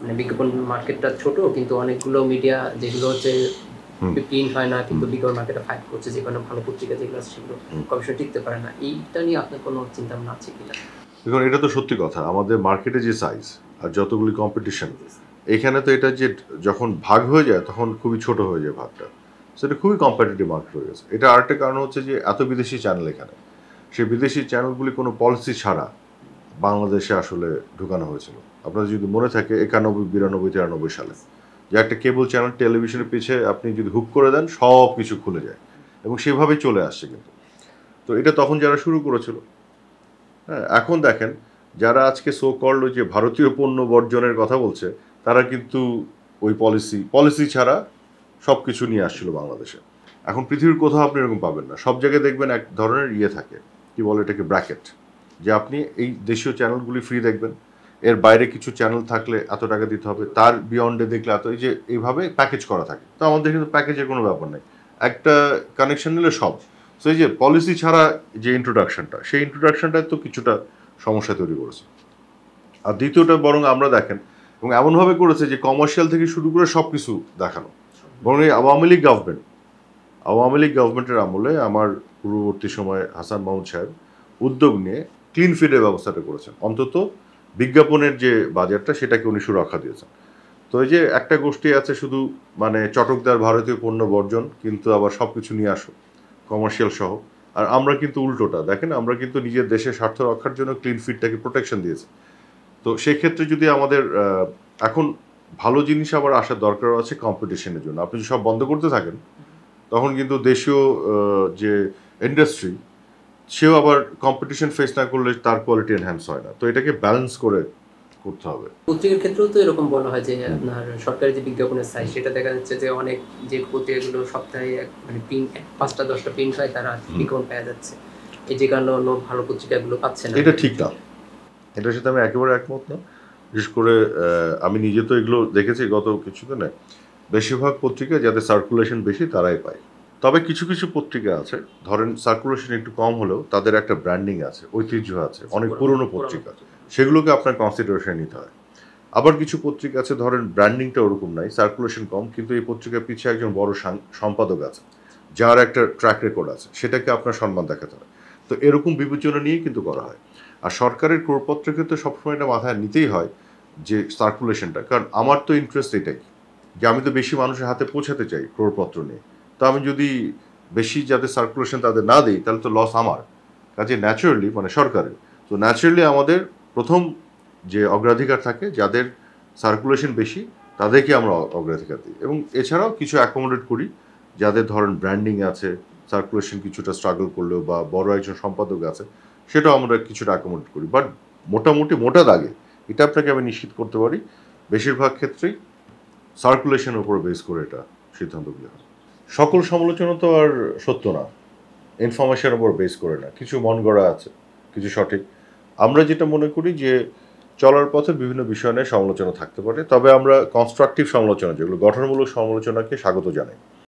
মানে বিজ্ঞাপন মার্কেটটা ছোট, কিন্তু অনেকগুলো মিডিয়া যেগুলো হচ্ছে প্রিন্ট হয় না, কিন্তু বিজ্ঞাপন মার্কেটে ফাইট করছে, যেখানে ভালো পত্রিকা যেগুলো আছে সেগুলো গবেষণা টিকতে পারে না। এইটা নিয়ে আপনার কোনো চিন্তা ভাবনা আছে কিনা? দেখুন, এটা তো সত্যি কথা। আমাদের মার্কেটে যে সাইজ আর যতগুলি কম্পিটিশন, এখানে তো এটা যে যখন ভাগ হয়ে যায় তখন খুবই ছোট হয়ে যায় ভাগটা। সেটা খুবই কম্পিটিটিভ মার্কেট হয়ে গেছে। এটা আরেকটা কারণ হচ্ছে যে এত বিদেশি চ্যানেল এখানে, সেই বিদেশি চ্যানেলগুলি কোনো পলিসি ছাড়া বাংলাদেশে আসলে ঢুকানো হয়েছিল। আপনাদের যদি মনে থাকে 91, 92, 93 সালে, যে একটা কেবল চ্যানেল টেলিভিশনের পিছে আপনি যদি হুক করে দেন সব কিছু খুলে যায়, এবং সেভাবেই চলে আসছে কিন্তু। তো এটা তখন যারা শুরু করেছিল। হ্যাঁ, এখন দেখেন যারা আজকে সো কল্ড যে ভারতীয় পণ্য বর্জনের কথা বলছে, তারা কিন্তু ওই পলিসি ছাড়া সব কিছু নিয়ে আসছিল বাংলাদেশে। এখন পৃথিবীর কোথাও আপনি এরকম পাবেন না। সব জায়গায় দেখবেন এক ধরনের ইয়ে থাকে, কি বলে এটাকে, ব্র্যাকেট, যে আপনি এই দেশীয় চ্যানেলগুলি ফ্রি দেখবেন, এর বাইরে কিছু চ্যানেল থাকলে এত টাকা দিতে হবে, তার বিয়ন্ডে দেখলে এত, এই যে এইভাবে প্যাকেজ করা থাকে। তো আমাদের কিন্তু প্যাকেজের কোনো ব্যাপার নেই, একটা কানেকশন নিলে সব। সো এই যে পলিসি ছাড়া যে ইন্ট্রোডাকশনটা, সেই ইন্ট্রোডাকশনটা তো কিছুটা সমস্যা তৈরি করেছে। আর দ্বিতীয়টা বরং আমরা দেখেন, এবং এমনভাবে করেছে যে কমার্শিয়াল থেকে শুরু করে সব কিছু দেখানো। বরং এই আওয়ামী লীগ গভর্নমেন্টের আমলে আমার পূর্ববর্তী সময়ে হাসান মাহমুদ সাহেব উদ্যোগ নিয়ে ক্লিন ফিডের ব্যবস্থাটা করেছেন। অন্তত বিজ্ঞাপনের যে বাজারটা সেটাকে উনি সুরক্ষা দিয়েছেন। তো এই যে একটা গোষ্ঠী আছে শুধু মানে চটকদার ভারতীয় পণ্য বর্জন, কিন্তু আবার সব কিছু নিয়ে আসো কমার্শিয়াল সহ। আর আমরা কিন্তু উল্টোটা দেখেন, আমরা কিন্তু নিজের দেশের স্বার্থ রক্ষার জন্য ক্লিন ফিডটাকে প্রোটেকশন দিয়েছি। তো সেক্ষেত্রে যদি আমাদের এখন ভালো জিনিস আবার আসার দরকার আছে কম্পিটিশনের জন্য। আপনি যদি সব বন্ধ করতে থাকেন, তখন কিন্তু দেশীয় যে ইন্ডাস্ট্রি, সেও আবার কম্পিটিশন ফেস না করলে তার কোয়ালিটি এনহ্যান্স হয় না। তো এটাকে ব্যালেন্স করে করতে হবে। পত্রিকার ক্ষেত্রেও তো এরকম বলা হয় যে আপনার সরকারি যে বিজ্ঞাপনের সাইজ, সেটা দেখা যাচ্ছে যে অনেক যে পত্রিকাগুলো সপ্তাহে মানে প্রিন্ট 5টা 10টা প্রিন্ট হয়, তারা বিজ্ঞাপন পাওয়া যাচ্ছে। এই যে কারণে অন্য ভালো পত্রিকাগুলো পাচ্ছে না। এটা ঠিক না, এটার সাথে আমি একেবারে একমত না। বিশেষ করে আমি নিজে তো এগুলো দেখেছি গত কিছুদিনে। বেশিরভাগ পত্রিকা যাদের সার্কুলেশন বেশি তারাই পায়। তবে কিছু কিছু পত্রিকা আছে, ধরেন সার্কুলেশন একটু কম হলেও তাদের একটা ব্র্যান্ডিং আছে, ঐতিহ্য আছে, অনেক পুরনো পত্রিকা, সেগুলোকে আপনার কনসিডারেশন নিতে হয়। আবার কিছু পত্রিকা আছে, ধরেন ব্র্যান্ডিংটা ওরকম নাই, সার্কুলেশন কম, কিন্তু এই পত্রিকার পিছিয়ে একজন বড় সম্পাদক আছে, যার একটা ট্র্যাক রেকর্ড আছে, সেটাকে আপনার সম্মান দেখাতে হয়। তো এরকম বিবেচনা নিয়ে কিন্তু করা হয়। আর সরকারের ক্রোড়পত্রকে তো সবসময় এটা মাথায় নিতেই হয় যে সার্কুলেশনটা, কারণ আমার তো ইন্টারেস্ট এটাই, যে আমি তো বেশি মানুষের হাতে পৌঁছাতে চাই ক্রোড়পত্র নিয়ে। তো আমি যদি বেশি যাদের সার্কুলেশন তাদের না দিই, তাহলে তো লস আমার। কাজে ন্যাচারালি মানে সরকারের, তো ন্যাচারালি আমাদের প্রথম যে অগ্রাধিকার থাকে, যাদের সার্কুলেশন বেশি তাদেরকে আমরা অগ্রাধিকার দিই, এবং এছাড়াও কিছু অ্যাকোমোডেট করি যাদের ধরেন ব্র্যান্ডিং আছে, সার্কুলেশন কিছুটা স্ট্রাগল করলেও বা বড় একজন সম্পাদক আছে, সেটাও আমরা কিছুটা অ্যাকোমোডেট করি। বাট মোটামুটি মোটা দাগে এটা আপনাকে আমি নিশ্চিত করতে পারি, বেশিরভাগ ক্ষেত্রেই সার্কুলেশনের উপর বেস করে এটা সিদ্ধান্তগুলো হয়। সকল সমালোচনা তো আর সত্য না, ইনফরমেশনের উপর বেস করে না, কিছু মন গড়া আছে, কিছু সঠিক। আমরা যেটা মনে করি যে চলার পথে বিভিন্ন বিষয় নিয়ে সমালোচনা থাকতে পারে, তবে আমরা কনস্ট্রাকটিভ সমালোচনা, যেগুলো গঠনমূলক সমালোচনাকে স্বাগত জানাই।